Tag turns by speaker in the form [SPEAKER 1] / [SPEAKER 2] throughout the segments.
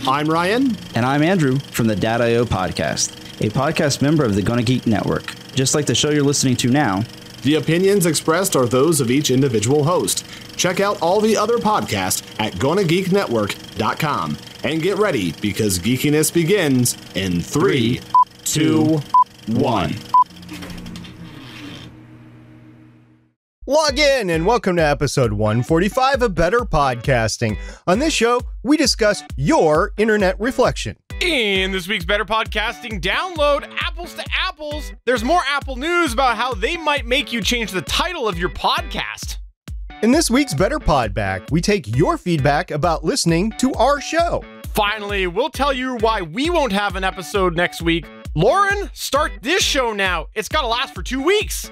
[SPEAKER 1] I'm Ryan.
[SPEAKER 2] And I'm Andrew from the Data.io podcast, a podcast member of the Gonna Geek Network. Just like the show you're listening to now.
[SPEAKER 1] The opinions expressed are those of each individual host. Check out all the other podcasts at GonnaGeekNetwork.com. And get ready, because geekiness begins in 3, 2, 1.
[SPEAKER 3] Log in and welcome to episode 145 of Better Podcasting. On this show, we discuss your internet reflection.
[SPEAKER 4] In this week's Better Podcasting, download Apples to Apples. There's more Apple news about how they might make you change the title of your podcast.
[SPEAKER 3] In this week's Better Podback, we take your feedback about listening to our show.
[SPEAKER 4] Finally, we'll tell you why we won't have an episode next week. Lauren, start this show now. It's got to last for 2 weeks.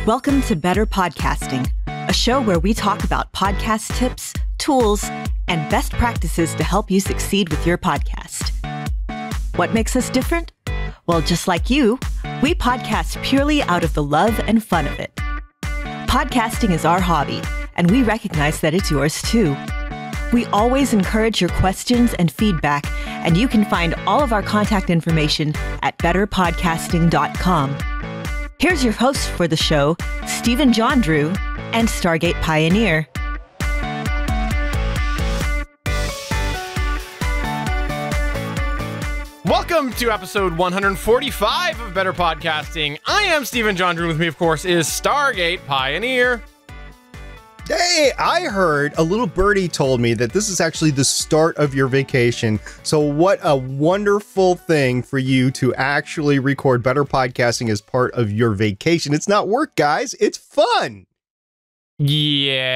[SPEAKER 5] Welcome to Better Podcasting, a show where we talk about podcast tips, tools, and best practices to help you succeed with your podcast. What makes us different? Well, just like you, we podcast purely out of the love and fun of it. Podcasting is our hobby, and we recognize that it's yours too. We always encourage your questions and feedback, and you can find all of our contact information at betterpodcasting.com. Here's your host for the show, Stephen John Drew and Stargate Pioneer.
[SPEAKER 4] Welcome to episode 145 of Better Podcasting. I am Stephen John Drew. With me, of course, is Stargate Pioneer.
[SPEAKER 3] Hey, I heard a little birdie told me that this is actually the start of your vacation. So what a wonderful thing for you to actually record Better Podcasting as part of your vacation. It's not work, guys. It's fun.
[SPEAKER 4] Yeah,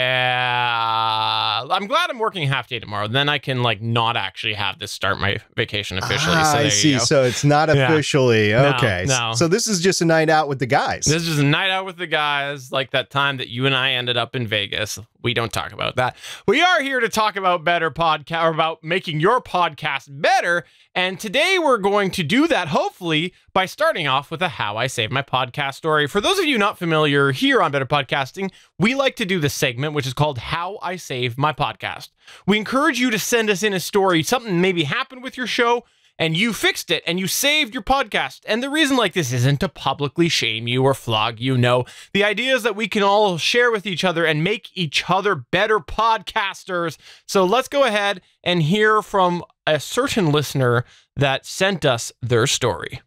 [SPEAKER 4] I'm glad I'm working half day tomorrow. Then I can not actually have this start my vacation officially. So
[SPEAKER 3] I see. So it's not officially.
[SPEAKER 4] Yeah.
[SPEAKER 3] Okay.
[SPEAKER 4] No.
[SPEAKER 3] So this is just a night out with the guys.
[SPEAKER 4] This is a night out with the guys, like that time that you and I ended up in Vegas. We don't talk about that. We are here to talk about better podcast, or about making your podcast better. And today we're going to do that, hopefully, by starting off with a How I Saved My Podcast story. For those of you not familiar, here on Better Podcasting, we like to do this segment, which is called How I Saved My Podcast. We encourage you to send us in a story, something maybe happened with your show, and you fixed it, and you saved your podcast. And the reason like this isn't to publicly shame you or flog you, no. The idea is that we can all share with each other and make each other better podcasters. So let's go ahead and hear from a certain listener that sent us their story.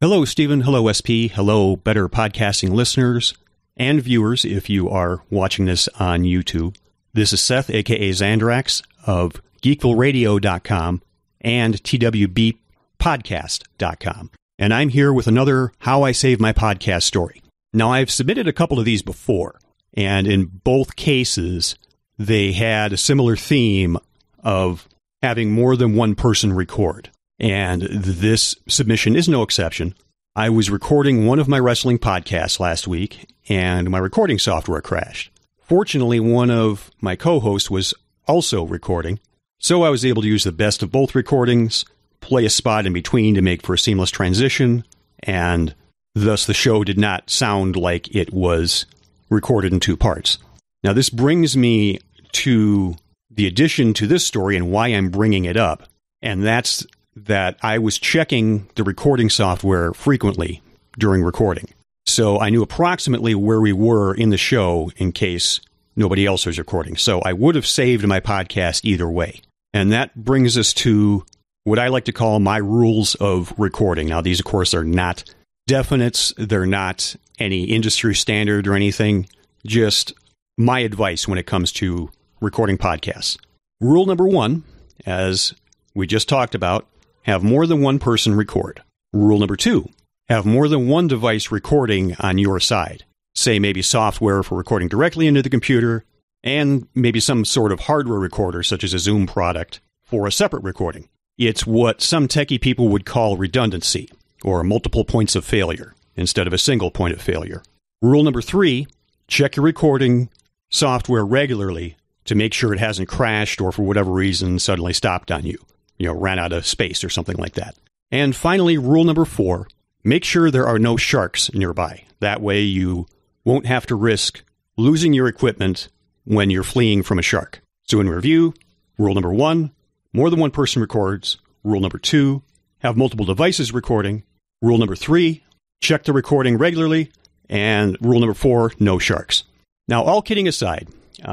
[SPEAKER 6] Hello, Stephen. Hello, SP. Hello, Better Podcasting listeners and viewers if you are watching this on YouTube. This is Seth, a.k.a. Zandrax of GeekvilleRadio.com and TWBpodcast.com. And I'm here with another How I Saved My Podcast story. Now, I've submitted a couple of these before, and in both cases, they had a similar theme of having more than one person record. And this submission is no exception. I was recording one of my wrestling podcasts last week, and my recording software crashed. Fortunately, one of my co-hosts was also recording, so I was able to use the best of both recordings, play a spot in between to make for a seamless transition, and thus the show did not sound like it was recorded in two parts. Now, this brings me to the addition to this story and why I'm bringing it up, and that's that I was checking the recording software frequently during recording. So I knew approximately where we were in the show in case nobody else was recording. So I would have saved my podcast either way. And that brings us to what I like to call my rules of recording. Now, these, of course, are not definites. They're not any industry standard or anything. Just my advice when it comes to recording podcasts. Rule number 1, as we just talked about, have more than one person record. Rule number 2, have more than one device recording on your side. Say maybe software for recording directly into the computer, and maybe some sort of hardware recorder, such as a Zoom product, for a separate recording. It's what some techie people would call redundancy, or multiple points of failure, instead of a single point of failure. Rule number 3, check your recording software regularly to make sure it hasn't crashed or for whatever reason suddenly stopped on you. Ran out of space or something like that. And finally, rule number 4, make sure there are no sharks nearby. That way you won't have to risk losing your equipment when you're fleeing from a shark. So in review, rule number 1, more than one person records. Rule number 2, have multiple devices recording. Rule number 3, check the recording regularly. And rule number 4, no sharks. Now, all kidding aside,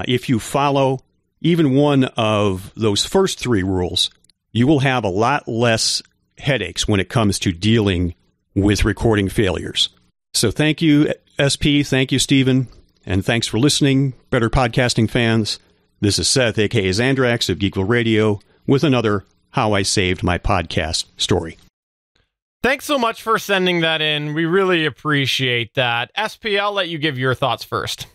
[SPEAKER 6] if you follow even one of those first 3 rules, you will have a lot less headaches when it comes to dealing with recording failures. So thank you, SP. Thank you, Stephen. And thanks for listening, Better Podcasting fans. This is Seth, a.k.a. Zandrax of Geekville Radio, with another How I Saved My Podcast story.
[SPEAKER 4] Thanks so much for sending that in. We really appreciate that. SP, I'll let you give your thoughts first.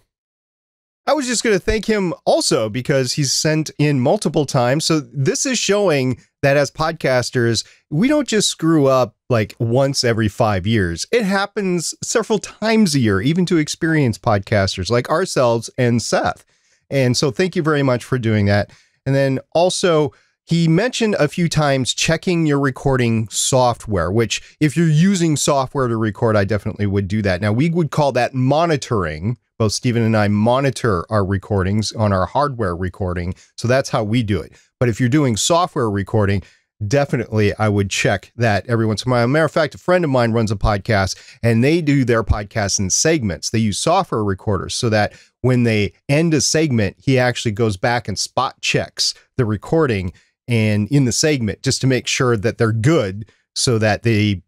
[SPEAKER 3] I was just going to thank him also because he's sent in multiple times. So this is showing that as podcasters, we don't just screw up like once every 5 years. It happens several times a year, even to experienced podcasters like ourselves and Seth. And so thank you very much for doing that. And then also, he mentioned a few times checking your recording software, which if you're using software to record, I definitely would do that. Now, we would call that monitoring. Both Stephen and I monitor our recordings on our hardware recording. So that's how we do it. But if you're doing software recording, definitely I would check that every once in a while. Matter of fact, a friend of mine runs a podcast and they do their podcasts in segments. They use software recorders so that when they end a segment, he actually goes back and spot checks the recording and in the segment just to make sure that they're good so that they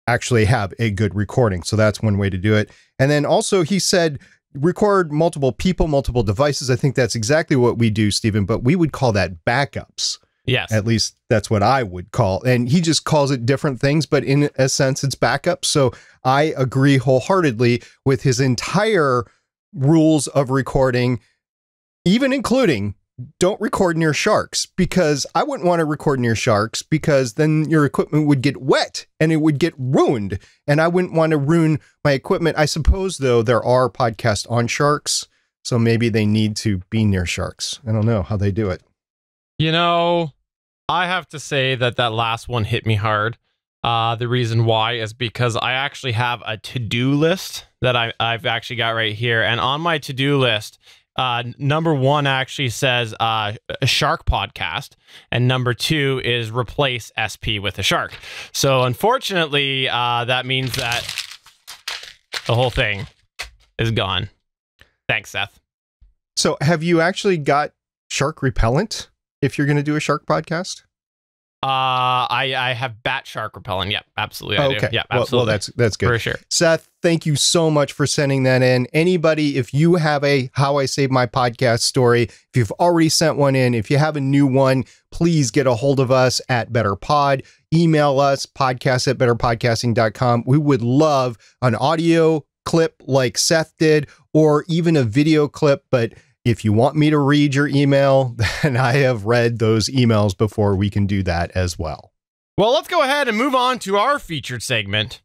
[SPEAKER 3] actually have a good recording. So that's one way to do it. And then also he said, record multiple people, multiple devices. I think that's exactly what we do, Stephen, but we would call that backups.
[SPEAKER 4] Yes.
[SPEAKER 3] At least that's what I would call. And he just calls it different things, but in a sense, it's backups. So I agree wholeheartedly with his entire rules of recording, even including don't record near sharks, because I wouldn't want to record near sharks because then your equipment would get wet and it would get ruined. And I wouldn't want to ruin my equipment. I suppose, though, there are podcasts on sharks, so maybe they need to be near sharks. I don't know how they do it.
[SPEAKER 4] You know, I have to say that last one hit me hard. The reason why is because I actually have a to-do list that I've actually got right here. And on my to-do list, number 1 actually says a shark podcast, and number 2 is replace SP with a shark. So unfortunately, that means that the whole thing is gone. Thanks, Seth.
[SPEAKER 3] So have you actually got shark repellent if you're going to do a shark podcast?
[SPEAKER 4] I have bat shark repellent. Yep, absolutely. I do. Yeah, absolutely.
[SPEAKER 3] Well, that's good.
[SPEAKER 4] For sure.
[SPEAKER 3] Seth, thank you so much for sending that in. Anybody, if you have a How I Saved My Podcast story, if you've already sent one in, if you have a new one, please get a hold of us at Better Pod. Email us, podcast@betterpodcasting.com. We would love an audio clip like Seth did, or even a video clip, but if you want me to read your email, then I have read those emails before. We can do that as well.
[SPEAKER 4] Well, let's go ahead and move on to our featured segment.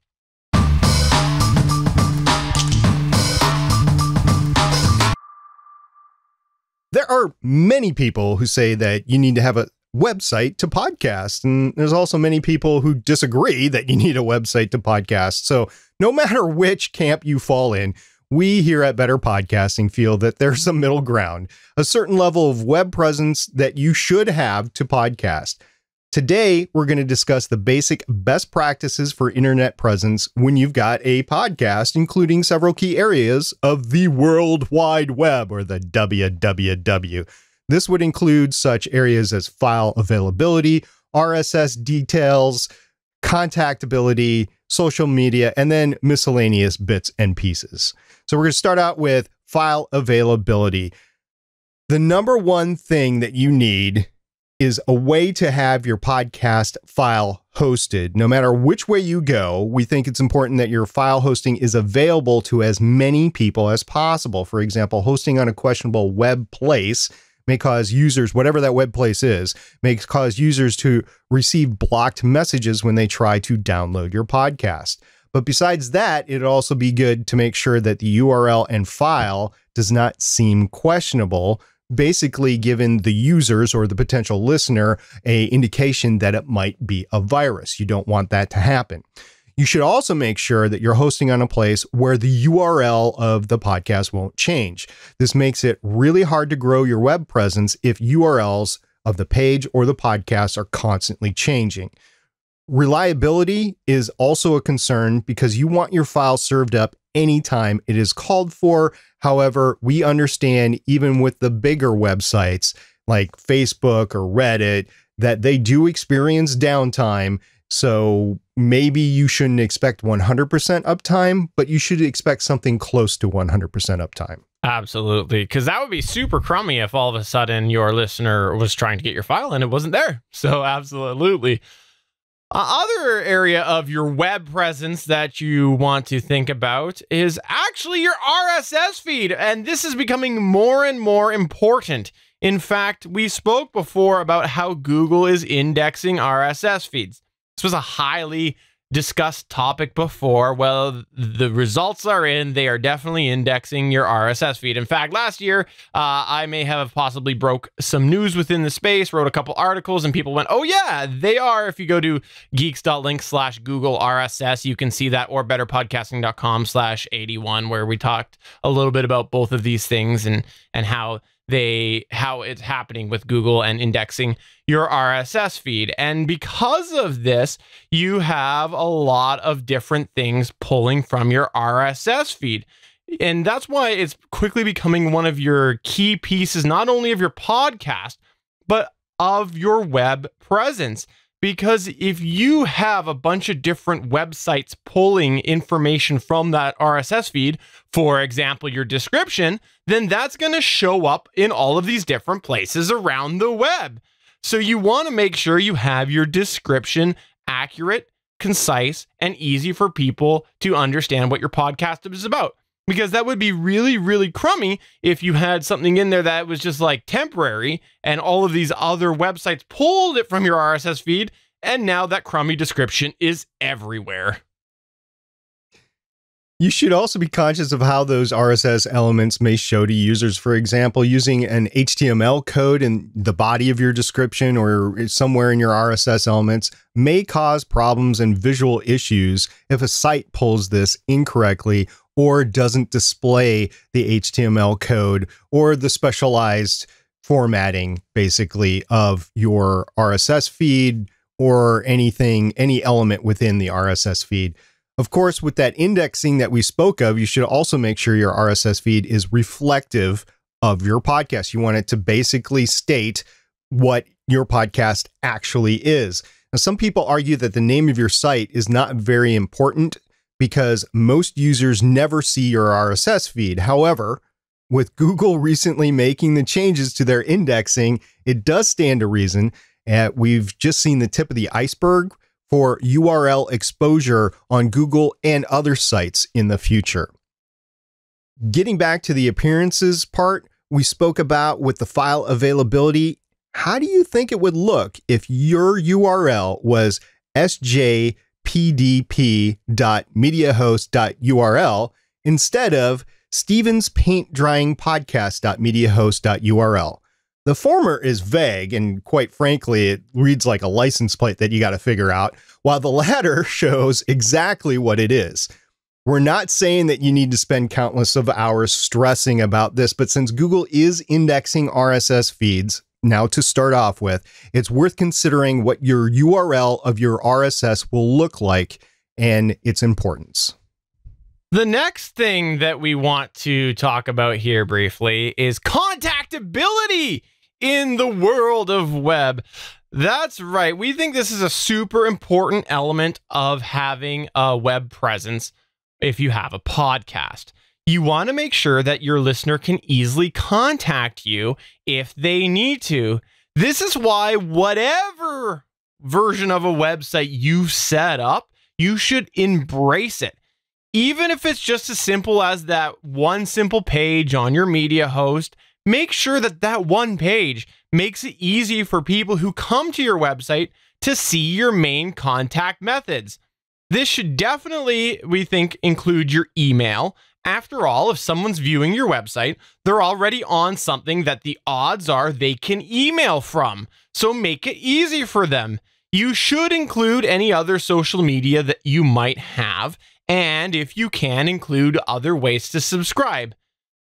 [SPEAKER 3] There are many people who say that you need to have a website to podcast, and there's also many people who disagree that you need a website to podcast. So no matter which camp you fall in, we here at Better Podcasting feel that there's a middle ground, a certain level of web presence that you should have to podcast. Today, we're going to discuss the basic best practices for internet presence when you've got a podcast, including several key areas of the World Wide Web, or the WWW. This would include such areas as file availability, RSS details, contactability, social media, and then miscellaneous bits and pieces. So we're going to start out with file availability. The number one thing that you need is a way to have your podcast file hosted. No matter which way you go, we think it's important that your file hosting is available to as many people as possible. For example, hosting on a questionable web place may cause users, whatever that web place is, may cause users to receive blocked messages when they try to download your podcast. But besides that, it'd also be good to make sure that the URL and file does not seem questionable, basically giving the users or the potential listener an indication that it might be a virus. You don't want that to happen. You should also make sure that you're hosting on a place where the URL of the podcast won't change. This makes it really hard to grow your web presence if URLs of the page or the podcast are constantly changing. Reliability is also a concern because you want your file served up anytime it is called for. However, we understand even with the bigger websites like Facebook or Reddit that they do experience downtime. So maybe you shouldn't expect 100% uptime, but you should expect something close to 100% uptime.
[SPEAKER 4] Absolutely, because that would be super crummy if all of a sudden your listener was trying to get your file and it wasn't there. So absolutely. Other area of your web presence that you want to think about is actually your RSS feed. And this is becoming more and more important. In fact, we spoke before about how Google is indexing RSS feeds. This was a highly discussed topic before. Well, the results are in. They are definitely indexing your RSS feed. In fact, last year, I may have possibly broke some news within the space, wrote a couple articles, and people went, oh yeah, they are. If you go to geeks.link/Google RSS, you can see that, or betterpodcasting.com/81, where we talked a little bit about both of these things and how it's happening with Google and indexing your RSS feed. And because of this, you have a lot of different things pulling from your RSS feed. And that's why it's quickly becoming one of your key pieces, not only of your podcast, but of your web presence. Because if you have a bunch of different websites pulling information from that RSS feed, for example, your description, then that's going to show up in all of these different places around the web. So you want to make sure you have your description accurate, concise, and easy for people to understand what your podcast is about. Because that would be really, really crummy if you had something in there that was just like temporary and all of these other websites pulled it from your RSS feed, and now that crummy description is everywhere.
[SPEAKER 3] You should also be conscious of how those RSS elements may show to users. For example, using an HTML code in the body of your description or somewhere in your RSS elements may cause problems and visual issues if a site pulls this incorrectly or doesn't display the HTML code or the specialized formatting, basically, of your RSS feed or anything, any element within the RSS feed. Of course, with that indexing that we spoke of, you should also make sure your RSS feed is reflective of your podcast. You want it to basically state what your podcast actually is. Now, some people argue that the name of your site is not very important because most users never see your RSS feed. However, with Google recently making the changes to their indexing, it does stand to reason. We've just seen the tip of the iceberg for URL exposure on Google and other sites in the future. Getting back to the appearances part we spoke about with the file availability, how do you think it would look if your URL was sjpdp.mediahost.url instead of stevenspaintdryingpodcast.mediahost.url? The former is vague, and quite frankly, it reads like a license plate that you got to figure out, while the latter shows exactly what it is. We're not saying that you need to spend countless of hours stressing about this, but since Google is indexing RSS feeds, now to start off with, it's worth considering what your URL of your RSS will look like and its importance.
[SPEAKER 4] The next thing that we want to talk about here briefly is contactability in the world of web. That's right. We think this is a super important element of having a web presence if you have a podcast. You want to make sure that your listener can easily contact you if they need to. This is why whatever version of a website you set up, you should embrace it. Even if it's just as simple as that one simple page on your media host, make sure that that one page makes it easy for people who come to your website to see your main contact methods. This should definitely, we think, include your email. After all, if someone's viewing your website, they're already on something that the odds are they can email from. So make it easy for them. You should include any other social media that you might have, and if you can, include other ways to subscribe.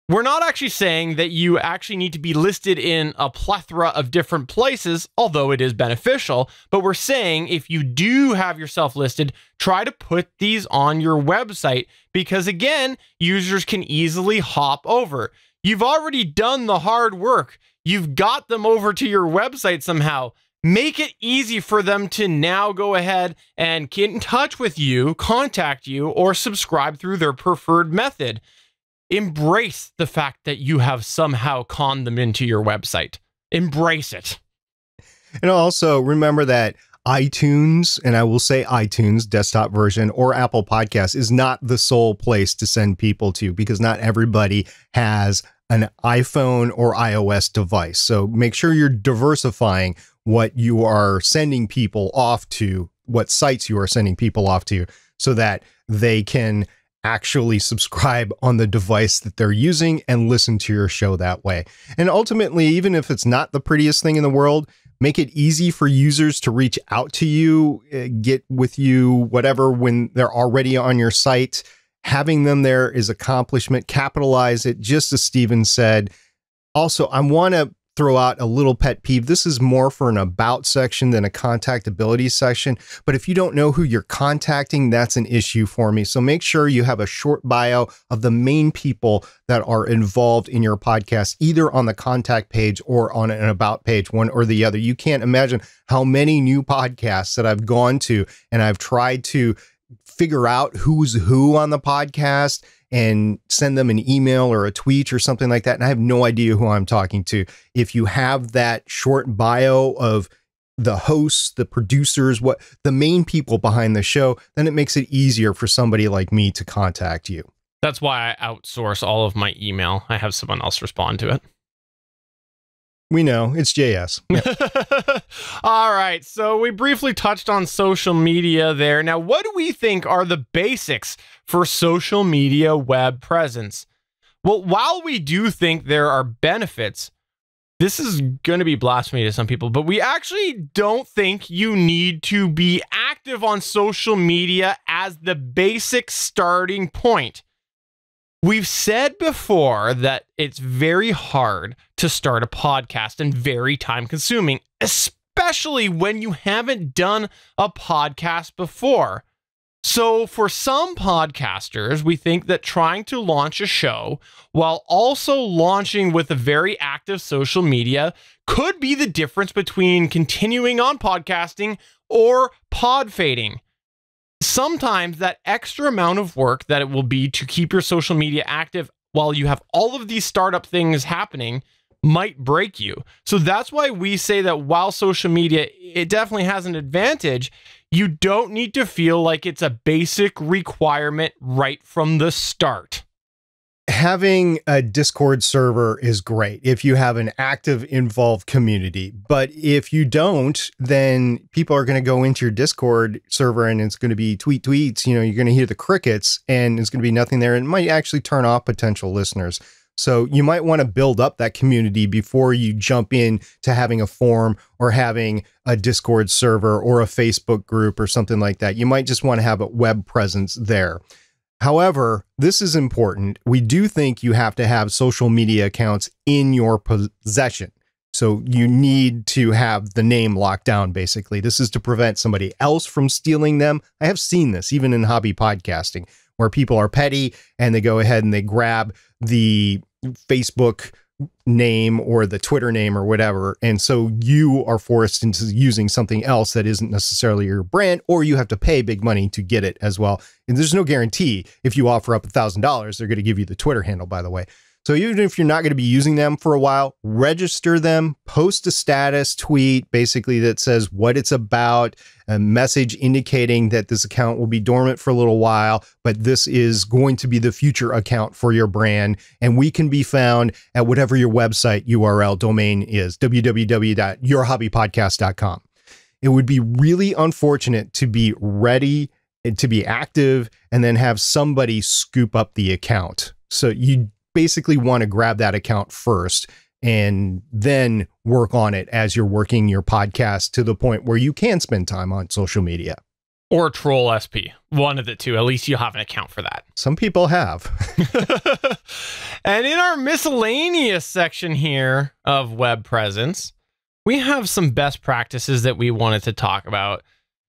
[SPEAKER 4] We're not actually saying that you actually need to be listed in a plethora of different places, although it is beneficial, but we're saying if you do have yourself listed, try to put these on your website because, again, users can easily hop over. You've already done the hard work. You've got them over to your website somehow. Make it easy for them to now go ahead and get in touch with you, contact you, or subscribe through their preferred method. Embrace the fact that you have somehow conned them into your website. Embrace it.
[SPEAKER 3] And also remember that iTunes, and I will say iTunes, desktop version, or Apple Podcasts is not the sole place to send people to because not everybody has an iPhone or iOS device. So make sure you're diversifying what you are sending people off to, what sites you are sending people off to, so that they can actually subscribe on the device that they're using and listen to your show that way. And ultimately, even if it's not the prettiest thing in the world, make it easy for users to reach out to you, get with you, whatever, when they're already on your site. Having them there is accomplishment. Capitalize it, just as Steven said. Also, I want to throw out a little pet peeve. This is more for an about section than a contactability section. But if you don't know who you're contacting, that's an issue for me. So make sure you have a short bio of the main people that are involved in your podcast, either on the contact page or on an about page, one or the other. You can't imagine how many new podcasts that I've gone to and I've tried to figure out who's who on the podcast and send them an email or a tweet or something like that. And I have no idea who I'm talking to. If you have that short bio of the hosts, the producers, what the main people behind the show, then it makes it easier for somebody like me to contact you.
[SPEAKER 4] That's why I outsource all of my email. I have someone else respond to it.
[SPEAKER 3] We know, it's JS.
[SPEAKER 4] All right, so we briefly touched on social media there. Now, what do we think are the basics for social media web presence? Well, while we do think there are benefits, this is going to be blasphemy to some people, but we actually don't think you need to be active on social media as the basic starting point. We've said before that it's very hard to start a podcast and very time consuming, especially when you haven't done a podcast before. So for some podcasters, we think that trying to launch a show while also launching with a very active social media could be the difference between continuing on podcasting or pod fading. Sometimes that extra amount of work that it will be to keep your social media active while you have all of these startup things happening might break you. So that's why we say that while social media, it definitely has an advantage, you don't need to feel like it's a basic requirement right from the start.
[SPEAKER 3] Having a Discord server is great if you have an active, involved community. But if you don't, then people are going to go into your Discord server and it's going to be tweets. You know, you're going to hear the crickets and it's going to be nothing there. And it might actually turn off potential listeners. So you might want to build up that community before you jump in to having a forum or having a Discord server or a Facebook group or something like that. You might just want to have a web presence there. However, this is important. We do think you have to have social media accounts in your possession. So you need to have the name locked down, basically. This is to prevent somebody else from stealing them. I have seen this even in hobby podcasting, where people are petty and they go ahead and they grab the Facebook name or the Twitter name or whatever. And so you are forced into using something else that isn't necessarily your brand, or you have to pay big money to get it as well. And there's no guarantee if you offer up $1,000, they're going to give you the Twitter handle, by the way. So even if you're not going to be using them for a while, register them, post a status tweet basically that says what it's about, a message indicating that this account will be dormant for a little while, but this is going to be the future account for your brand. And we can be found at whatever your website URL domain is, www.yourhobbypodcast.com. It would be really unfortunate to be ready to be active and then have somebody scoop up the account. So you basically want to grab that account first and then work on it as you're working your podcast to the point where you can spend time on social media.
[SPEAKER 4] Or troll SP. One of the two. At least you'll have an account for that.
[SPEAKER 3] Some people have.
[SPEAKER 4] And in our miscellaneous section here of web presence, we have some best practices that we wanted to talk about.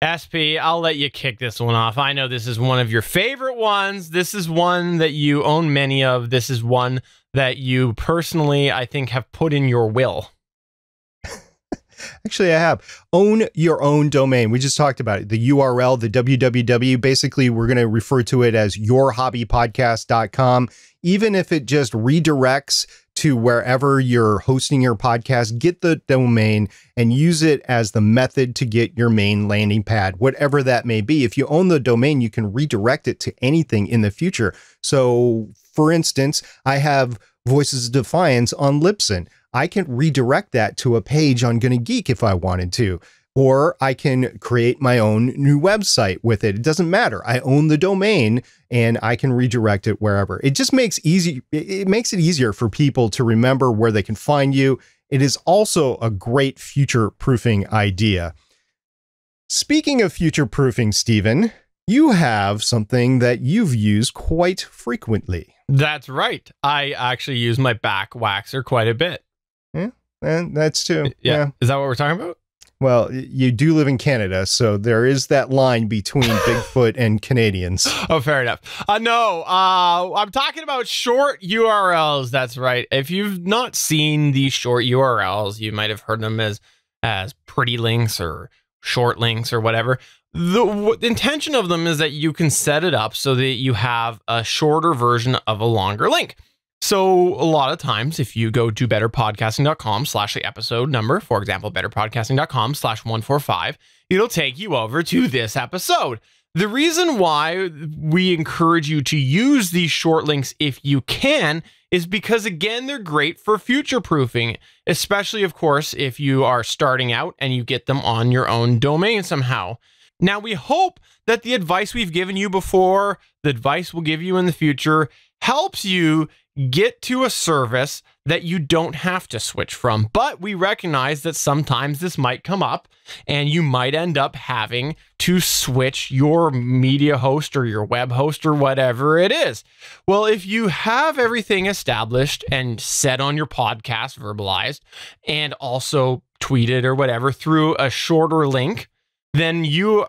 [SPEAKER 4] SP, I'll let you kick this one off. I know this is one of your favorite ones. This is one that you own many of. This is one that you personally, I think, have put in your will.
[SPEAKER 3] Actually, I have. Own your own domain. We just talked about it. The URL, the www, basically, we're going to refer to it as yourhobbypodcast.com. Even if it just redirects to wherever you're hosting your podcast, get the domain and use it as the method to get your main landing pad, whatever that may be. If you own the domain, you can redirect it to anything in the future. So, for instance, I have Voices of Defiance on Libsyn. I can redirect that to a page on Gonna Geek if I wanted to, or I can create my own new website with it. It doesn't matter. I own the domain and I can redirect it wherever. It just makes it easier for people to remember where they can find you. It is also a great future-proofing idea. Speaking of future-proofing, Stephen, you have something that you've used quite frequently.
[SPEAKER 4] That's right. I actually use my back waxer quite a bit.
[SPEAKER 3] Yeah, and that's too.
[SPEAKER 4] Yeah. Is that what we're talking about?
[SPEAKER 3] Well, you do live in Canada, so there is that line between Bigfoot and Canadians.
[SPEAKER 4] Oh, fair enough. No, I'm talking about short URLs. That's right. If you've not seen these short URLs, you might have heard them as pretty links or short links or whatever. The intention of them is that you can set it up so that you have a shorter version of a longer link. So a lot of times, if you go to betterpodcasting.com/the episode number, for example, betterpodcasting.com/145, it'll take you over to this episode. The reason why we encourage you to use these short links if you can is because, again, they're great for future proofing, especially, of course, if you are starting out and you get them on your own domain somehow. Now, we hope that the advice we've given you before, the advice we'll give you in the future, helps you get to a service that you don't have to switch from. But we recognize that sometimes this might come up and you might end up having to switch your media host or your web host or whatever it is. Well, if you have everything established and set on your podcast, verbalized, and also tweeted or whatever through a shorter link, then you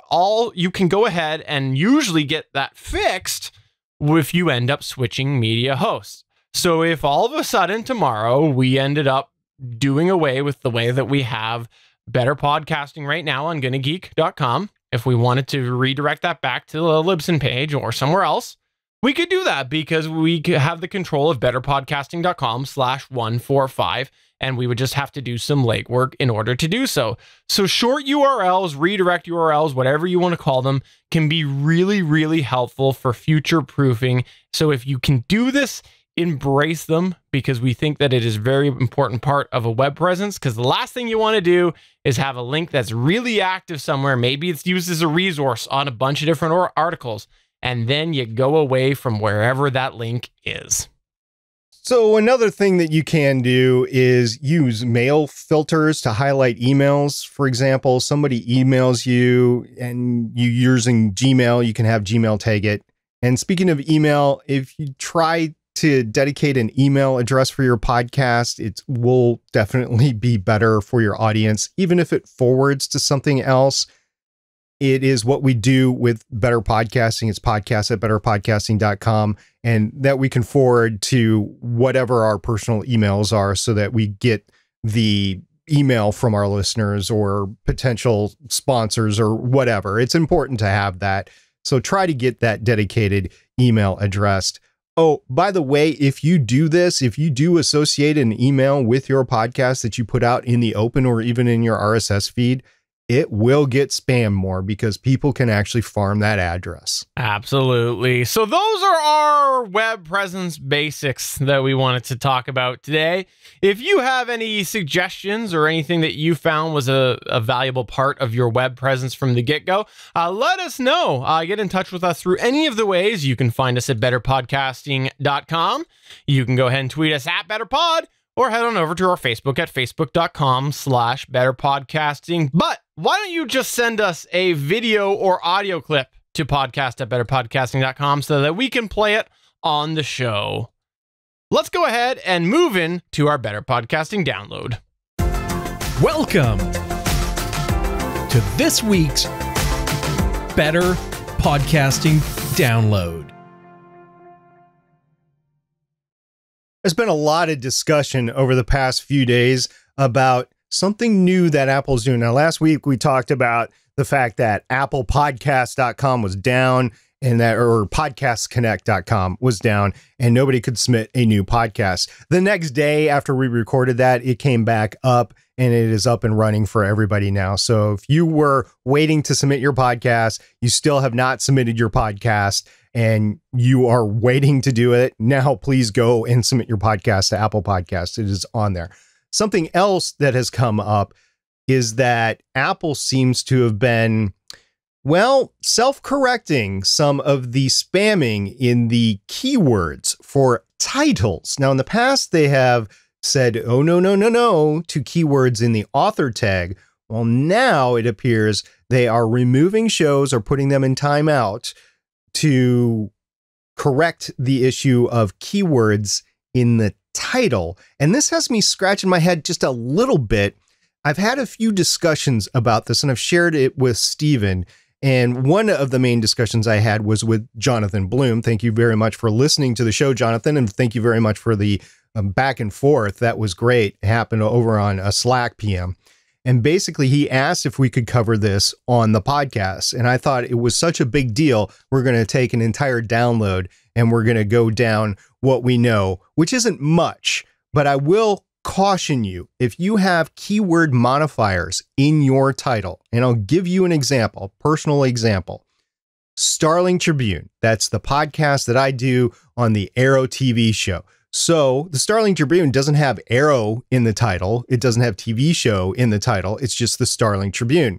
[SPEAKER 4] can go ahead and usually get that fixed if you end up switching media hosts. So if all of a sudden tomorrow we ended up doing away with the way that we have Better Podcasting right now on GonnaGeek.com, if we wanted to redirect that back to the Libsyn page or somewhere else, we could do that because we could have the control of betterpodcasting.com/145, and we would just have to do some legwork in order to do so. So short URLs, redirect URLs, whatever you want to call them, can be really, really helpful for future proofing. So if you can do this, embrace them, because we think that it is a very important part of a web presence, because the last thing you want to do is have a link that's really active somewhere. Maybe it's used as a resource on a bunch of different articles, and then you go away from wherever that link is.
[SPEAKER 3] So another thing that you can do is use mail filters to highlight emails. For example, somebody emails you and you're using Gmail, you can have Gmail tag it. And speaking of email, if you try to dedicate an email address for your podcast, it will definitely be better for your audience. Even if it forwards to something else, it is what we do with Better Podcasting. It's podcast@betterpodcasting.com, and that we can forward to whatever our personal emails are so that we get the email from our listeners or potential sponsors or whatever. It's important to have that. So try to get that dedicated email addressed. Oh, by the way, if you do this, if you do associate an email with your podcast that you put out in the open or even in your RSS feed, it will get spam more because people can actually farm that address.
[SPEAKER 4] Absolutely. So those are our web presence basics that we wanted to talk about today. If you have any suggestions or anything that you found was a valuable part of your web presence from the get-go, let us know. Get in touch with us through any of the ways. You can find us at betterpodcasting.com. You can go ahead and tweet us at BetterPod, or head on over to our Facebook at facebook.com/betterpodcasting. But why don't you just send us a video or audio clip to podcast@betterpodcasting.com so that we can play it on the show. Let's go ahead and move in to our Better Podcasting download.
[SPEAKER 7] Welcome to this week's Better Podcasting download.
[SPEAKER 3] There's been a lot of discussion over the past few days about something new that Apple's doing. Now, last week we talked about the fact that applepodcast.com was down and that, or podcastconnect.com was down and nobody could submit a new podcast. The next day after we recorded that, it came back up and it is up and running for everybody now. So if you were waiting to submit your podcast, you still have not submitted your podcast and you are waiting to do it, now please go and submit your podcast to Apple Podcasts. It is on there. Something else that has come up is that Apple seems to have been, well, self-correcting some of the spamming in the keywords for titles. Now, in the past, they have said, oh, no, to keywords in the author tag. Well, now it appears they are removing shows or putting them in timeout to correct the issue of keywords in the title. And this has me scratching my head just a little bit. I've had a few discussions about this and I've shared it with Steven. And one of the main discussions I had was with Jonathan Bloom. Thank you very much for listening to the show, Jonathan. And thank you very much for the back and forth. That was great. It happened over on a Slack PM. And basically, he asked if we could cover this on the podcast. And I thought it was such a big deal. We're going to take an entire download and we're going to go down what we know, which isn't much. But I will caution you, if you have keyword modifiers in your title, and I'll give you an example, a personal example. Starling Tribune, that's the podcast that I do on the Arrow TV show. So the Starling Tribune doesn't have Arrow in the title. It doesn't have TV show in the title. It's just the Starling Tribune.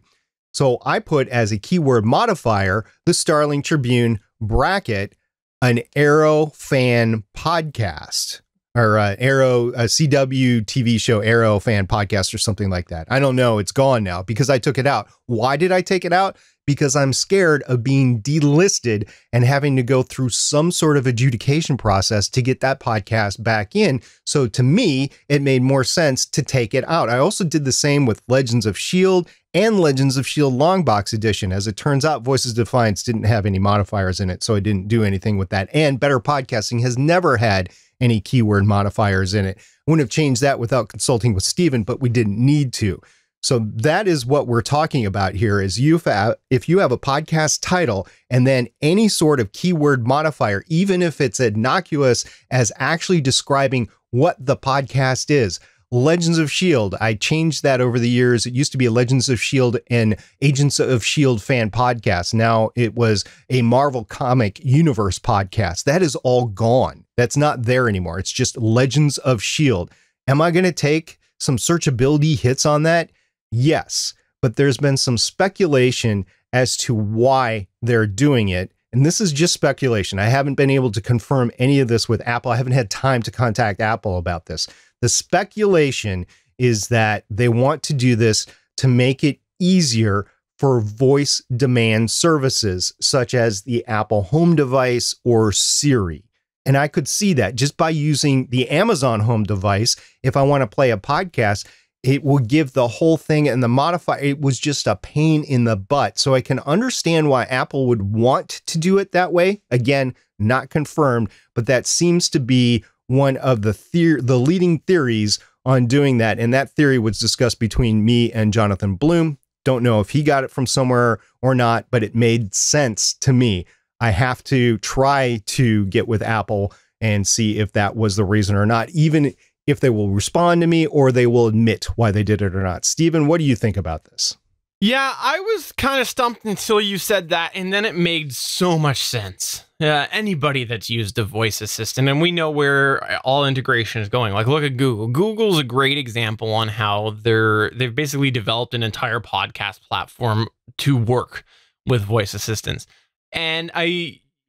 [SPEAKER 3] So I put as a keyword modifier, the Starling Tribune bracket, an Arrow fan podcast. Or Arrow, a CW TV show, Arrow fan podcast or something like that. I don't know. It's gone now because I took it out. Why did I take it out? Because I'm scared of being delisted and having to go through some sort of adjudication process to get that podcast back in. So to me, it made more sense to take it out. I also did the same with Legends of S.H.I.E.L.D. and Legends of S.H.I.E.L.D. Longbox Edition. As it turns out, Voices of Defiance didn't have any modifiers in it, so I didn't do anything with that. And Better Podcasting has never had any keyword modifiers in it. I wouldn't have changed that without consulting with Steven, but we didn't need to. So that is what we're talking about here is if you have a podcast title and then any sort of keyword modifier, even if it's innocuous as actually describing what the podcast is. Legends of S.H.I.E.L.D. I changed that over the years. It used to be a Legends of S.H.I.E.L.D. and Agents of S.H.I.E.L.D. fan podcast. Now it was a Marvel Comic Universe podcast. That is all gone. That's not there anymore. It's just Legends of S.H.I.E.L.D. Am I going to take some searchability hits on that? Yes, but there's been some speculation as to why they're doing it. And this is just speculation. I haven't been able to confirm any of this with Apple. I haven't had time to contact Apple about this. The speculation is that they want to do this to make it easier for voice demand services, such as the Apple home device or Siri. And I could see that just by using the Amazon home device. If I want to play a podcast, it will give the whole thing and the modifier. It was just a pain in the butt. So I can understand why Apple would want to do it that way. Again, not confirmed, but that seems to be one of the leading theories on doing that. And that theory was discussed between me and Jonathan Bloom. Don't know if he got it from somewhere or not, but it made sense to me. I have to try to get with Apple and see if that was the reason or not, even if they will respond to me or they will admit why they did it or not. Steven, what do you think about this?
[SPEAKER 4] Yeah, I was kind of stumped until you said that, and then it made so much sense. Anybody that's used a voice assistant, and we know where all integration is going. Like, look at Google. Google's a great example on how they've basically developed an entire podcast platform to work with voice assistants. And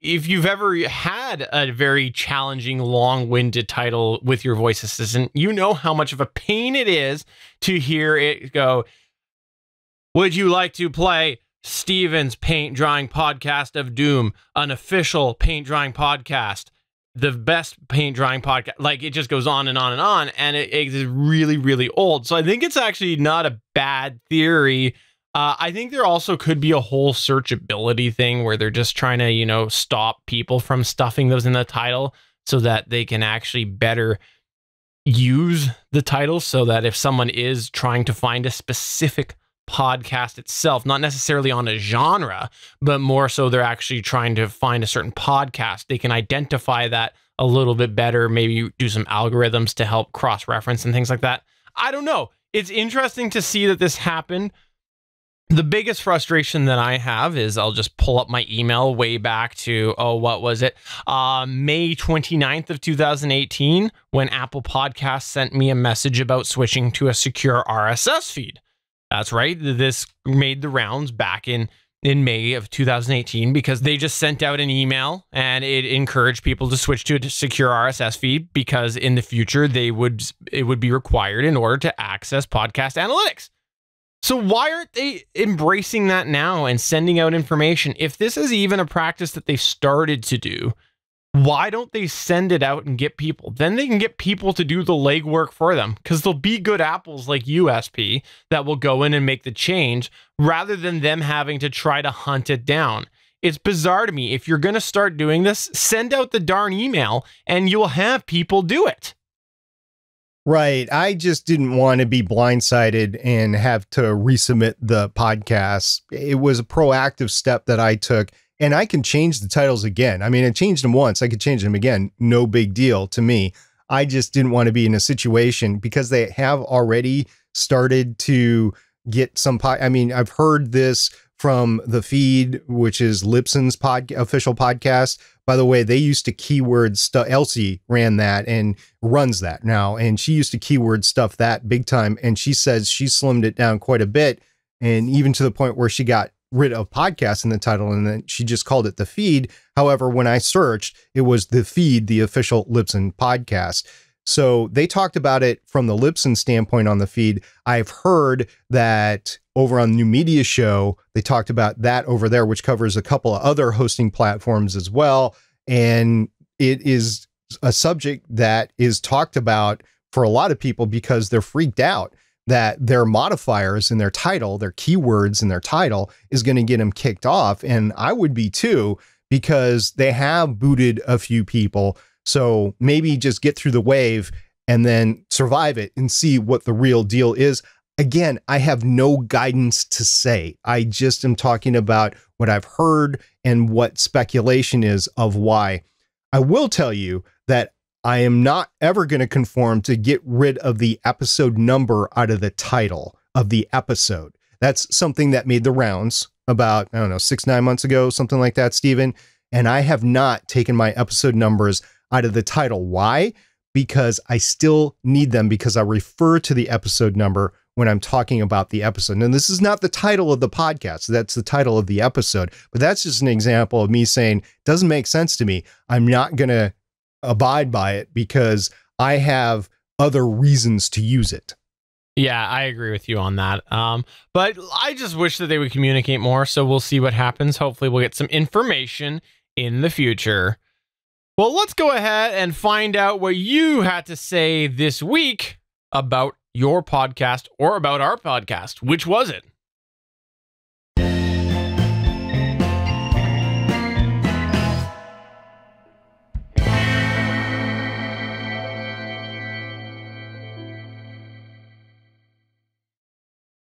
[SPEAKER 4] if you've ever had a very challenging, long-winded title with your voice assistant, you know how much of a pain it is to hear it go, would you like to play Steven's Paint Drawing Podcast of Doom, an official paint drawing podcast, the best paint drawing podcast? Like, it just goes on and on and on, and it is really, really old. So I think it's actually not a bad theory. I think there also could be a whole searchability thing where they're just trying to, you know, stop people from stuffing those in the title so that they can actually better use the title, so that if someone is trying to find a specific podcast itself, not necessarily on a genre, but more so they're actually trying to find a certain podcast, they can identify that a little bit better, maybe do some algorithms to help cross-reference and things like that. I don't know. It's interesting to see that this happened. The biggest frustration that I have is I'll just pull up my email way back to, what was it? May 29th of 2018, when Apple Podcasts sent me a message about switching to a secure RSS feed. That's right. This made the rounds back in May of 2018 because they just sent out an email and it encouraged people to switch to a secure RSS feed because in the future it would be required in order to access podcast analytics. So why aren't they embracing that now and sending out information? If this is even a practice that they've started to do, why don't they send it out and get people? Then they can get people to do the legwork for them, because there'll be good apples like USP that will go in and make the change rather than them having to try to hunt it down. It's bizarre to me. If you're going to start doing this, send out the darn email and you'll have people do it.
[SPEAKER 3] Right. I just didn't want to be blindsided and have to resubmit the podcast. It was a proactive step that I took, and I can change the titles again. I mean, I changed them once. I could change them again. No big deal to me. I just didn't want to be in a situation because they have already started to get some. I mean, I've heard this from The Feed, which is Libsyn's official podcast. By the way, they used to keyword stuff. Elsie ran that and runs that now. And she used to keyword stuff that big time. And she says she slimmed it down quite a bit. And even to the point where she got rid of podcast in the title. And then she just called it The Feed. However, when I searched, it was The Feed, the official Libsyn podcast. So they talked about it from the Libsyn standpoint on The Feed. I've heard that over on the New Media Show, they talked about that over there, which covers a couple of other hosting platforms as well. And it is a subject that is talked about for a lot of people because they're freaked out that their modifiers in their title, their keywords in their title is going to get them kicked off. And I would be too, because they have booted a few people. So maybe just get through the wave and then survive it and see what the real deal is. Again, I have no guidance to say. I just am talking about what I've heard and what speculation is of why. I will tell you that I am not ever going to conform to get rid of the episode number out of the title of the episode. That's something that made the rounds about, I don't know, 6-9 months ago, something like that, Stephen. And I have not taken my episode numbers out of the title. Why? Because I still need them, because I refer to the episode number when I'm talking about the episode. And this is not the title of the podcast. That's the title of the episode. But that's just an example of me saying, doesn't make sense to me. I'm not going to abide by it because I have other reasons to use it.
[SPEAKER 4] Yeah, I agree with you on that. But I just wish that they would communicate more. So we'll see what happens. Hopefully we'll get some information in the future. Well, let's go ahead and find out what you had to say this week about your podcast or about our podcast. Which was it?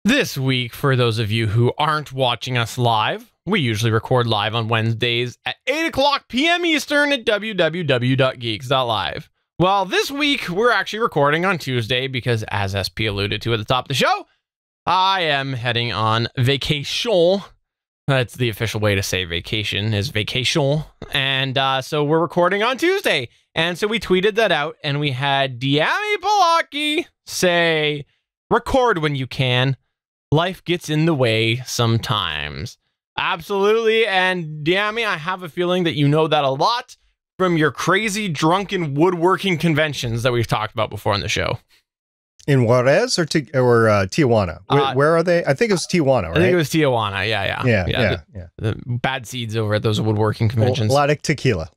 [SPEAKER 4] This week, for those of you who aren't watching us live, we usually record live on Wednesdays at 8 o'clock p.m. Eastern at www.geeks.live. Well, this week, we're actually recording on Tuesday because, as SP alluded to at the top of the show, I am heading on vacation. That's the official way to say vacation, is vacation. And so we're recording on Tuesday. And so we tweeted that out, and we had Diami Palaki say, record when you can. Life gets in the way sometimes. Absolutely. And Yami, I have a feeling that you know that a lot from your crazy drunken woodworking conventions that we've talked about before on the show.
[SPEAKER 3] In Juarez or Tijuana? Where are they? I think it was Tijuana, right?
[SPEAKER 4] I think it was Tijuana. Yeah. The bad seeds over at those woodworking conventions.
[SPEAKER 3] A lot of tequila.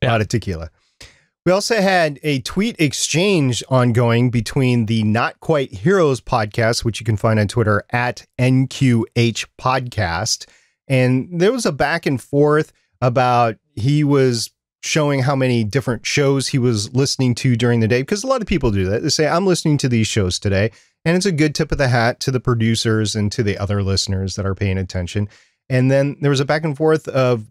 [SPEAKER 3] We also had a tweet exchange ongoing between the Not Quite Heroes podcast, which you can find on Twitter at NQH Podcast. And there was a back and forth about he was showing how many different shows he was listening to during the day, because a lot of people do that. They say, I'm listening to these shows today. And it's a good tip of the hat to the producers and to the other listeners that are paying attention. And then there was a back and forth of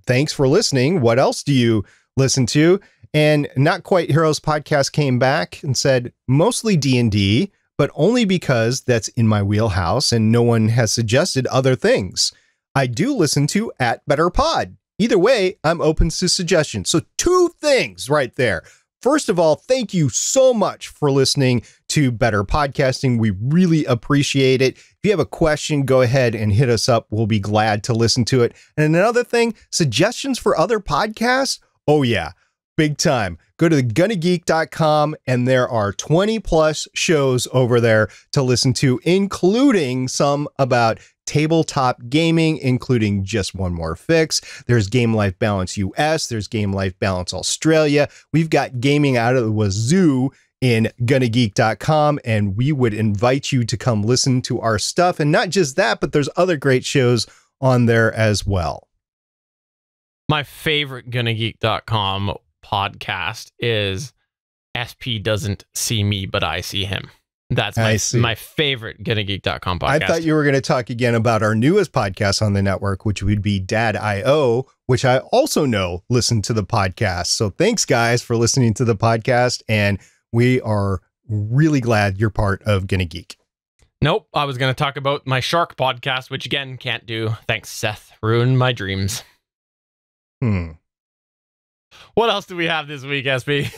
[SPEAKER 3] thanks for listening. What else do you listen to? And Not Quite Heroes podcast came back and said, mostly D&D, but only because that's in my wheelhouse and no one has suggested other things. I do listen to @Better Pod. Either way, I'm open to suggestions. So 2 things right there. First of all, thank you so much for listening to Better Podcasting. We really appreciate it. If you have a question, go ahead and hit us up. We'll be glad to listen to it. And another thing, suggestions for other podcasts? Oh yeah, big time. Go to thegonnageek.com and there are 20 plus shows over there to listen to, including some about tabletop gaming, including Just One More Fix. There's Game Life Balance US. There's Game Life Balance Australia. We've got gaming out of the wazoo in gonnageek.com, and we would invite you to come listen to our stuff. And not just that, but there's other great shows on there as well.
[SPEAKER 4] My favorite gonnageek.com podcast is SP Doesn't See Me, But I See Him. That's my favorite gonnageek.com podcast.
[SPEAKER 3] I thought you were going to talk again about our newest podcast on the network, which would be Dad.io, which I also know listen to the podcast. So thanks, guys, for listening to the podcast. And we are really glad you're part of Gonna Geek.
[SPEAKER 4] Nope. I was going to talk about my shark podcast, which again, can't do. Thanks, Seth. Ruined my dreams. What else do we have this week, SP?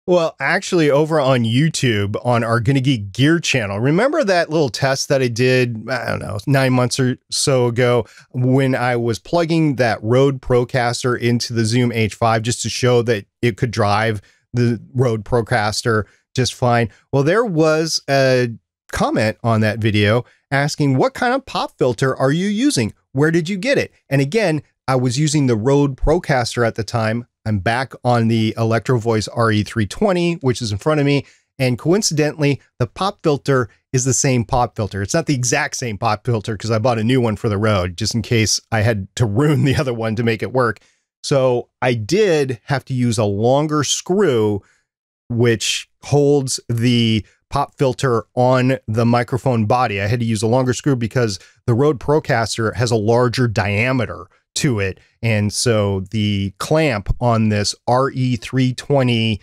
[SPEAKER 3] Well, actually, over on YouTube, on our Gonna Geek Gear channel, remember that little test that I did, I don't know, 9 months or so ago, when I was plugging that Rode Procaster into the Zoom H5 just to show that it could drive the Rode Procaster just fine? Well, there was a comment on that video asking, what kind of pop filter are you using? Where did you get it? And again, I was using the Rode Procaster at the time. I'm back on the Electro Voice RE320, which is in front of me. And coincidentally, the pop filter is the same pop filter. It's not the exact same pop filter because I bought a new one for the Rode just in case I had to ruin the other one to make it work. So I did have to use a longer screw, which holds the pop filter on the microphone body. I had to use a longer screw because the Rode Procaster has a larger diameter to it. And so the clamp on this RE320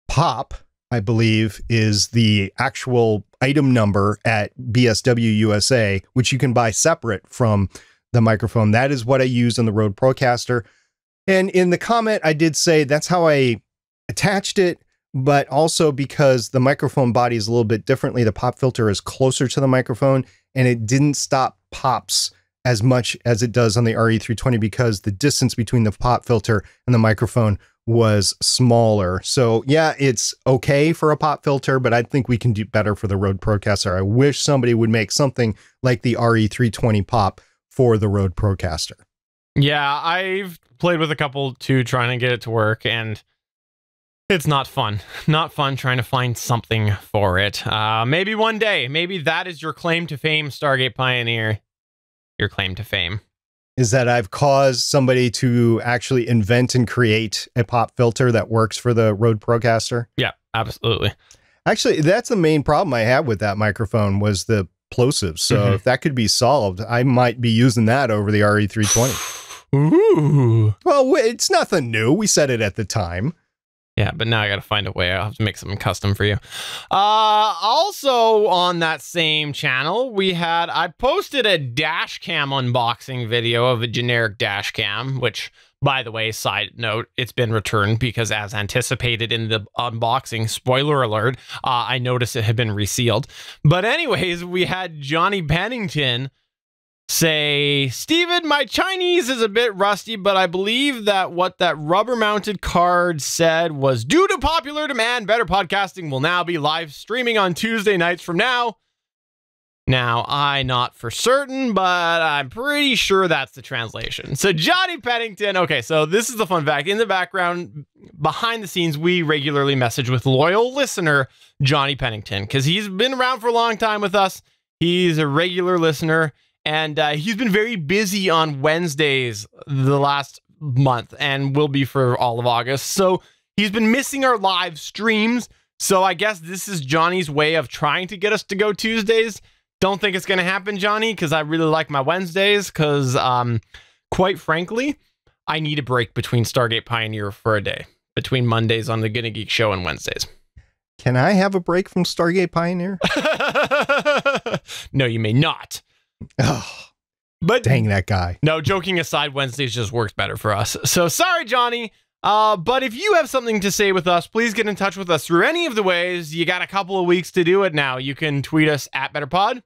[SPEAKER 3] pop, I believe, is the actual item number at BSW USA, which you can buy separate from the microphone. That is what I used on the Rode Procaster. And in the comment, I did say that's how I attached it, but also because the microphone body is a little bit differently, the pop filter is closer to the microphone and it didn't stop pops as much as it does on the RE320 because the distance between the pop filter and the microphone was smaller. So yeah, it's okay for a pop filter, but I think we can do better for the Rode Procaster. I wish somebody would make something like the RE320 pop for the Rode Procaster.
[SPEAKER 4] Yeah, I've played with a couple too, trying to get it to work, and it's not fun. Not fun trying to find something for it. Maybe one day, maybe that is your claim to fame, Stargate Pioneer. Your claim to fame
[SPEAKER 3] is that I've caused somebody to actually invent and create a pop filter that works for the Rode Procaster.
[SPEAKER 4] Yeah, absolutely.
[SPEAKER 3] Actually, that's the main problem I had with that microphone was the plosives. So if that could be solved, I might be using that over the RE320.
[SPEAKER 4] Ooh.
[SPEAKER 3] Well, it's nothing new. We said it at the time.
[SPEAKER 4] Yeah, but now I got to find a way. I'll have to make something custom for you. Also on that same channel, I posted a dash cam unboxing video of a generic dash cam, which, by the way, side note, it's been returned because as anticipated in the unboxing, spoiler alert, I noticed it had been resealed. But anyways, we had Johnny Pennington say, Steven, my Chinese is a bit rusty, but I believe that what that rubber-mounted card said was, due to popular demand, Better Podcasting will now be live streaming on Tuesday nights from now. Now, I not for certain, but I'm pretty sure that's the translation. So Johnny Pennington, okay, so this is the fun fact. In the background, behind the scenes, we regularly message with loyal listener Johnny Pennington, because he's been around for a long time with us. He's a regular listener, and he's been very busy on Wednesdays the last month, and will be for all of August. So he's been missing our live streams, so I guess this is Johnny's way of trying to get us to go Tuesdays. Don't think it's going to happen, Johnny, because I really like my Wednesdays, because, quite frankly, I need a break between Stargate Pioneer for a day, between Mondays on the Gonna Geek Show and Wednesdays.
[SPEAKER 3] Can I have a break from Stargate Pioneer?
[SPEAKER 4] No, you may not.
[SPEAKER 3] Oh,
[SPEAKER 4] but
[SPEAKER 3] dang that guy.
[SPEAKER 4] No, joking aside, Wednesdays just works better for us. So sorry, Johnny. But if you have something to say with us, please get in touch with us through any of the ways. You got a couple of weeks to do it now. You can tweet us at BetterPod.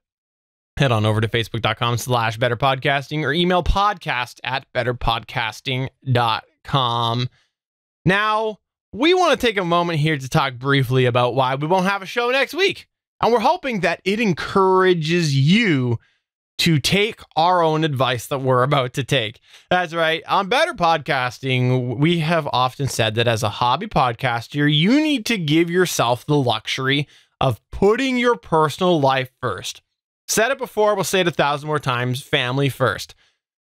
[SPEAKER 4] Head on over to facebook.com/betterpodcasting or email podcast@betterpodcasting.com. Now, we want to take a moment here to talk briefly about why we won't have a show next week. And we're hoping that it encourages you to take our own advice that we're about to take. That's right. On Better Podcasting, we have often said that as a hobby podcaster, you need to give yourself the luxury of putting your personal life first. Said it before, we'll say it 1,000 more times, family first.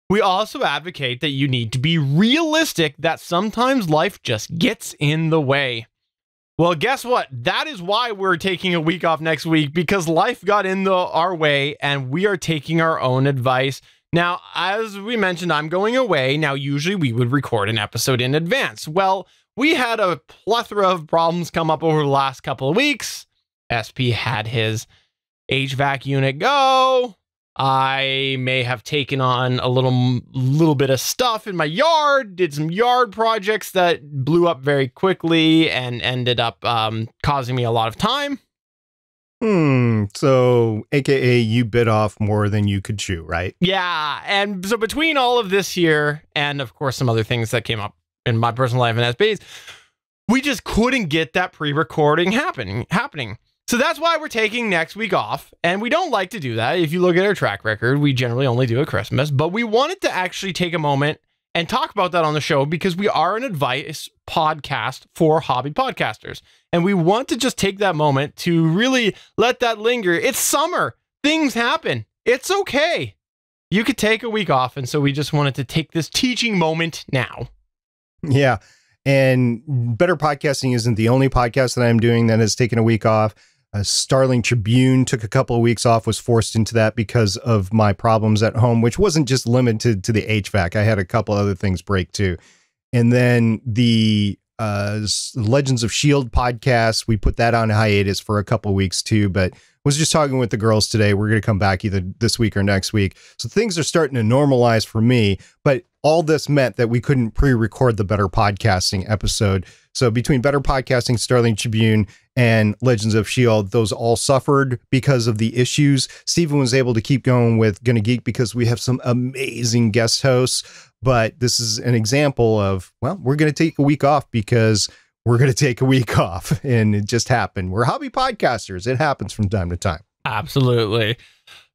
[SPEAKER 4] We also advocate that you need to be realistic that sometimes life just gets in the way. Well, guess what? That is why we're taking a week off next week, because life got in our way and we are taking our own advice. Now, as we mentioned, I'm going away. Now, usually we would record an episode in advance. Well, we had a plethora of problems come up over the last couple of weeks. SP had his HVAC unit go. I may have taken on a little bit of stuff in my yard, did some yard projects that blew up very quickly and ended up causing me a lot of time.
[SPEAKER 3] So AKA you bit off more than you could chew, right?
[SPEAKER 4] Yeah. And so between all of this here and of course some other things that came up in my personal life and SP's, we just couldn't get that pre-recording happening. So that's why we're taking next week off, and we don't like to do that. If you look at our track record, we generally only do at Christmas, but we wanted to actually take a moment and talk about that on the show because we are an advice podcast for hobby podcasters, and we want to just take that moment to really let that linger. It's summer. Things happen. It's okay. You could take a week off, and so we just wanted to take this teaching moment now.
[SPEAKER 3] Yeah, and Better Podcasting isn't the only podcast that I'm doing that has taken a week off. Starling Tribune took a couple of weeks off, was forced into that because of my problems at home, which wasn't just limited to the HVAC. I had a couple other things break too. And then the Legends of S.H.I.E.L.D. podcast, we put that on hiatus for a couple of weeks too, but was just talking with the girls today. We're going to come back either this week or next week. So things are starting to normalize for me, but all this meant that we couldn't pre-record the Better Podcasting episode. So between Better Podcasting, Starling Tribune, and Legends of S.H.I.E.L.D., those all suffered because of the issues. Steven was able to keep going with Gonna Geek because we have some amazing guest hosts. But this is an example of, well, we're going to take a week off because we're going to take a week off. And it just happened. We're hobby podcasters. It happens from time to time.
[SPEAKER 4] Absolutely.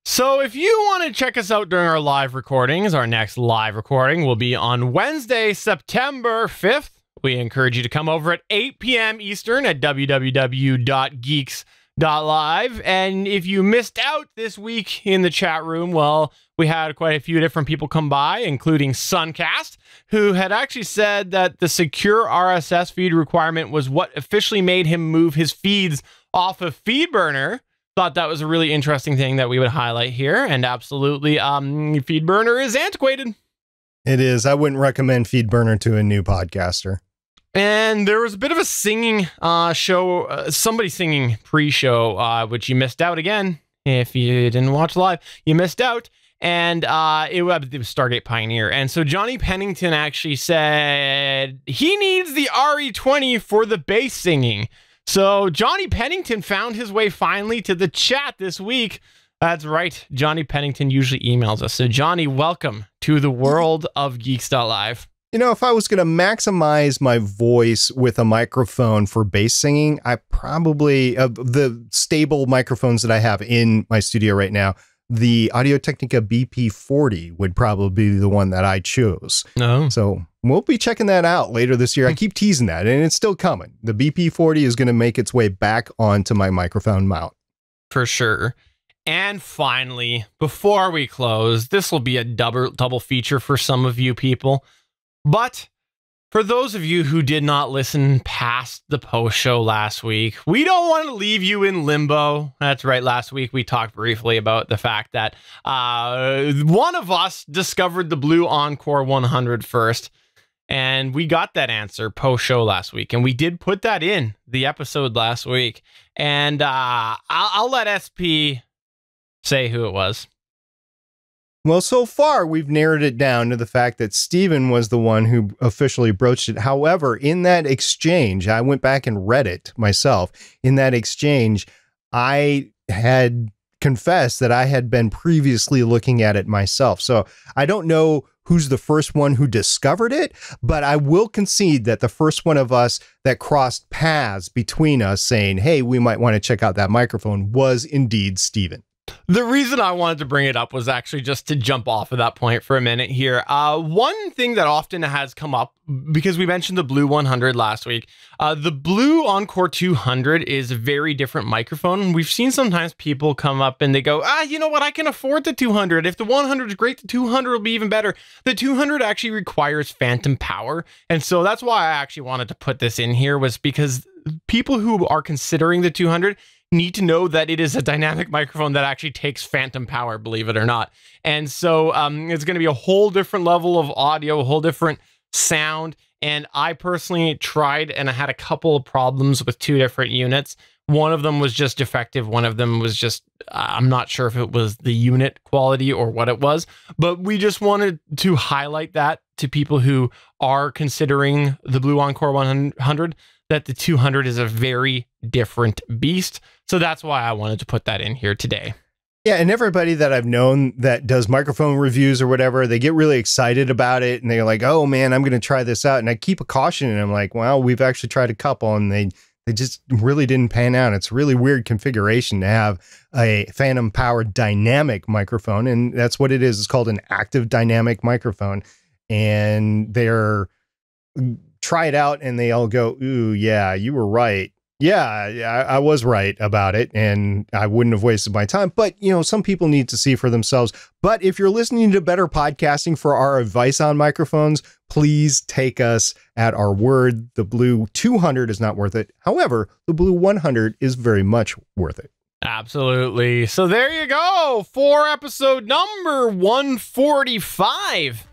[SPEAKER 4] So if you want to check us out during our live recordings, our next live recording will be on Wednesday, September 5th. We encourage you to come over at 8 p.m. Eastern at www.geeks.live. And if you missed out this week in the chat room, well, we had quite a few different people come by, including Suncast, who had actually said that the secure RSS feed requirement was what officially made him move his feeds off of FeedBurner. Thought that was a really interesting thing that we would highlight here. And absolutely, FeedBurner is antiquated.
[SPEAKER 3] It is. I wouldn't recommend FeedBurner to a new podcaster.
[SPEAKER 4] And there was a bit of a singing show, somebody singing pre-show, which you missed out again. If you didn't watch live, you missed out. And it was Stargate Pioneer. And so Johnny Pennington actually said he needs the RE20 for the bass singing. So Johnny Pennington found his way finally to the chat this week. That's right. Johnny Pennington usually emails us. So Johnny, welcome to the world of Geeks.live.
[SPEAKER 3] You know, if I was going to maximize my voice with a microphone for bass singing, I probably, the stable microphones that I have in my studio right now, the Audio-Technica BP40 would probably be the one that I chose.
[SPEAKER 4] No.
[SPEAKER 3] So we'll be checking that out later this year. I keep teasing that, and it's still coming. The BP40 is going to make its way back onto my microphone mount.
[SPEAKER 4] For sure. And finally, before we close, this will be a double feature for some of you people. But for those of you who did not listen past the post show last week, we don't want to leave you in limbo. That's right. Last week, we talked briefly about the fact that one of us discovered the Blue Encore 100 first. And we got that answer post show last week. And we did put that in the episode last week. And I'll let SP say who it was.
[SPEAKER 3] Well, so far, we've narrowed it down to the fact that Steven was the one who officially broached it. However, in that exchange, I went back and read it myself. In that exchange, I had confessed that I had been previously looking at it myself. So I don't know who's the first one who discovered it, but I will concede that the first one of us that crossed paths between us saying, hey, we might want to check out that microphone was indeed Steven.
[SPEAKER 4] The reason I wanted to bring it up was actually just to jump off of that point for a minute here. One thing that often has come up, because we mentioned the Blue 100 last week, the Blue Encore 200 is a very different microphone. We've seen sometimes people come up and they go, you know what, I can afford the 200. If the 100 is great, the 200 will be even better. The 200 actually requires phantom power. And so that's why I actually wanted to put this in here, was because people who are considering the 200 need to know that it is a dynamic microphone that actually takes phantom power, believe it or not. And so it's going to be a whole different level of audio, a whole different sound. And I personally tried, and I had a couple of problems with two different units. One of them was just defective. One of them was just, I'm not sure if it was the unit quality or what it was, but we just wanted to highlight that to people who are considering the Blue Encore 100, that the 200 is a very different beast. So that's why I wanted to put that in here today.
[SPEAKER 3] Yeah, and everybody that I've known that does microphone reviews or whatever, they get really excited about it, and they're like, oh man, I'm going to try this out. And I keep a caution, and I'm like, well, we've actually tried a couple, and they just really didn't pan out. It's a really weird configuration to have a phantom powered dynamic microphone, and that's what it is. It's called an active dynamic microphone. And they're try it out, and they all go, ooh, yeah, you were right. Yeah, I was right about it, and I wouldn't have wasted my time. But, you know, some people need to see for themselves. But if you're listening to Better Podcasting for our advice on microphones, please take us at our word. The Blue 200 is not worth it. However, the Blue 100 is very much worth it.
[SPEAKER 4] Absolutely. So there you go, for episode number 145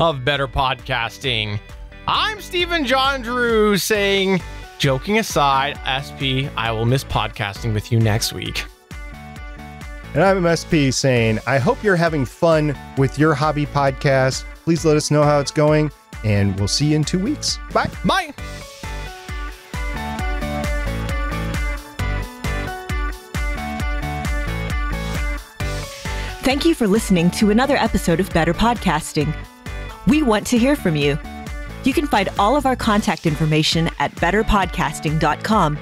[SPEAKER 4] of Better Podcasting. I'm Stephen John Drew saying, joking aside, SP, I will miss podcasting with you next week.
[SPEAKER 3] And I'm SP saying, I hope you're having fun with your hobby podcast. Please let us know how it's going, and we'll see you in 2 weeks. Bye.
[SPEAKER 4] Bye.
[SPEAKER 5] Thank you for listening to another episode of Better Podcasting. We want to hear from you. You can find all of our contact information at betterpodcasting.com.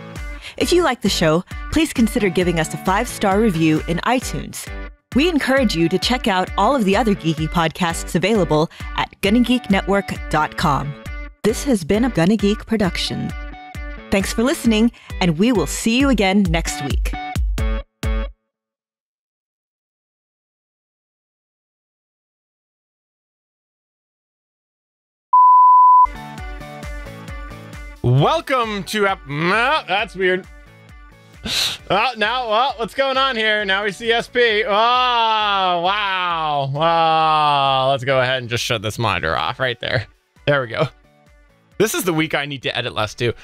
[SPEAKER 5] If you like the show, please consider giving us a 5-star review in iTunes. We encourage you to check out all of the other geeky podcasts available at GonnaGeekNetwork.com. This has been a Gonna Geek production. Thanks for listening, and we will see you again next week.
[SPEAKER 4] Welcome to that's weird. What's going on here? Now we see SP. Oh, wow. Let's go ahead and just shut this monitor off right there. There we go. This is the week I need to edit less too.